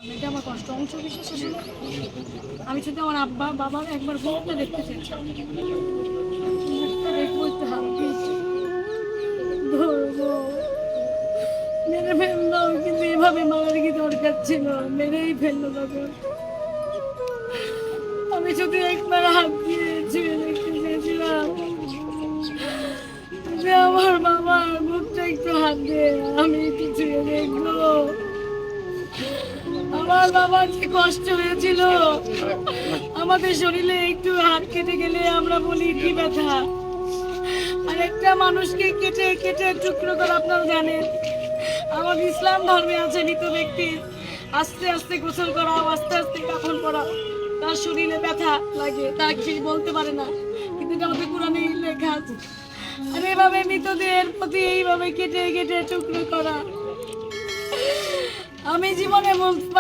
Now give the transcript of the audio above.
এটা আমার কষ্ট অংশ বিশেষ আসলে আমি শুধু আমার আব্বা বাবার একবার মুখটা দেখতে চেয়েছি। মুখটা দেখবো, একটু হাত দিয়েছি, ধরবো, মেরে ফেললো, কিন্তু এভাবে মারার কি দরকার ছিল? মেরেই ফেললো তখন। আমি শুধু একবার হাত দিয়ে ছুঁয়ে দেখতে চেয়েছিলাম যে আমার বাবার মুখটা একটু হাত দিয়ে আমি একটু ছুঁয়ে দেখবো। আমার বাবার যে কষ্ট হয়েছিল, আমাদের শরীরে একটু হাত কেটে গেলে আমরা বলি কি ব্যথা, আর একটা মানুষকে কেটে কেটে টুকরো করে আপনারা জানেন আমাদের ইসলাম ধর্মে আছে মৃত ব্যক্তির আস্তে আস্তে গোসল করা, আস্তে আস্তে কাফন করা, তার শরীরে ব্যথা লাগে, তা কিছু বলতে পারে না, কিন্তু এটা আমাদের কোরআনে লেখা আছে। আর এভাবে মৃতদের প্রতি এইভাবে কেটে কেটে টুকরো করা আমি জীবনে বলতে